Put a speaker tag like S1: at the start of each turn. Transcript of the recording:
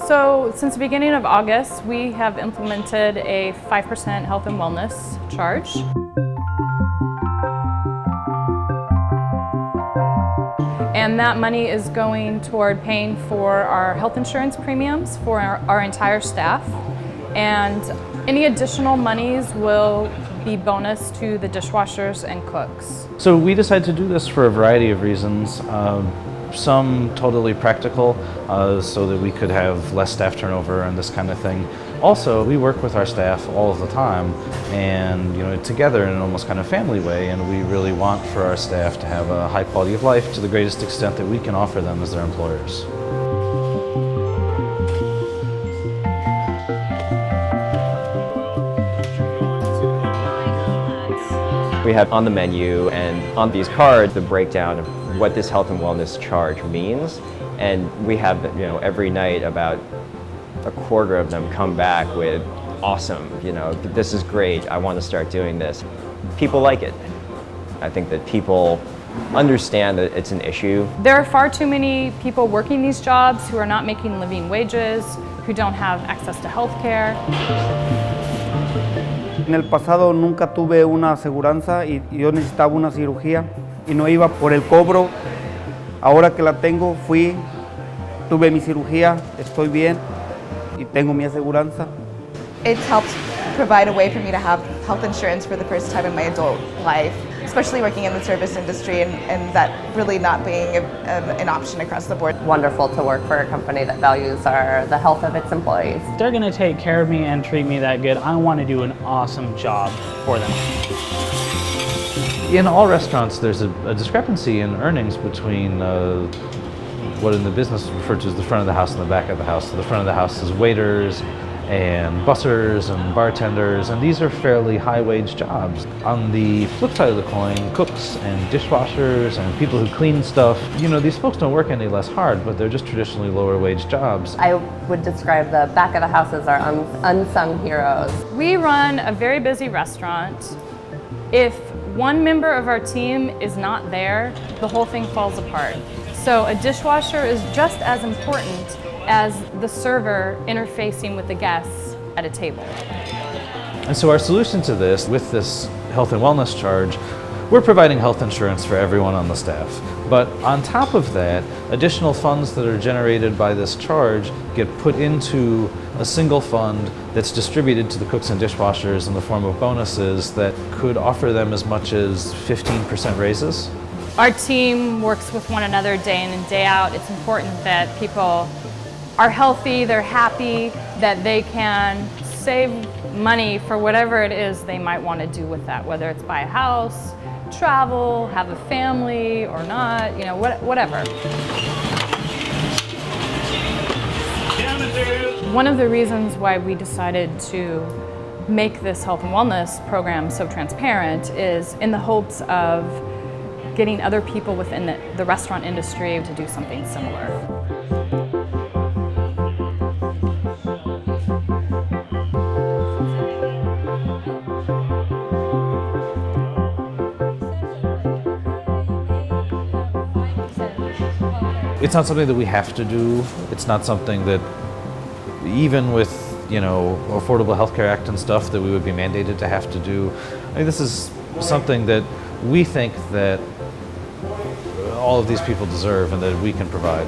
S1: So since the beginning of August, we have implemented a 5% health and wellness charge. And that money is going toward paying for our health insurance premiums for our entire staff. And any additional monies will be bonus to the dishwashers and cooks.
S2: So we decided to do this for a variety of reasons. Some totally practical, so that we could have less staff turnover and this kind of thing. Also, we work with our staff all of the time, and together in an almost kind of family way, and we really want for our staff to have a high quality of life to the greatest extent that we can offer them as their employers.
S3: We have on the menu and on these cards the breakdown of what this health and wellness charge means, and we have every night about a quarter of them come back with awesome, this is great, I want to start doing this. People like it. I think that people understand that it's an issue.
S1: There are far too many people working these jobs who are not making living wages, who don't have access to health care.
S4: En el pasado nunca tuve una aseguranza y yo necesitaba una cirugía y no iba por el cobro. Ahora que la tengo, tuve mi cirugía, estoy bien y tengo mi aseguranza.
S5: It helped provide a way for me to have health insurance for the first time in my adult life, especially working in the service industry and that really not being an option across the board.
S6: Wonderful to work for a company that values the health of its employees.
S7: They're going to take care of me and treat me that good. I want to do an awesome job for them.
S2: In all restaurants, there's a discrepancy in earnings between what in the business is referred to as the front of the house and the back of the house. So the front of the house is waiters and bussers and bartenders, and these are fairly high-wage jobs. On the flip side of the coin, cooks and dishwashers and people who clean stuff, these folks don't work any less hard, but they're just traditionally lower-wage jobs.
S6: I would describe the back of the house as our unsung heroes.
S1: We run a very busy restaurant. If one member of our team is not there, the whole thing falls apart. So a dishwasher is just as important as the server interfacing with the guests at a table.
S2: And so our solution to this, with this health and wellness charge, we're providing health insurance for everyone on the staff. But on top of that, additional funds that are generated by this charge get put into a single fund that's distributed to the cooks and dishwashers in the form of bonuses that could offer them as much as 15% raises.
S1: Our team works with one another day in and day out. It's important that people are healthy, they're happy, that they can save money for whatever it is they might want to do with that, whether it's buy a house, travel, have a family or not, whatever. One of the reasons why we decided to make this health and wellness program so transparent is in the hopes of getting other people within the restaurant industry to do something similar.
S2: It's not something that we have to do. It's not something that, even with Affordable Health Care Act and stuff, that we would be mandated to have to do. This is something that we think that all of these people deserve and that we can provide.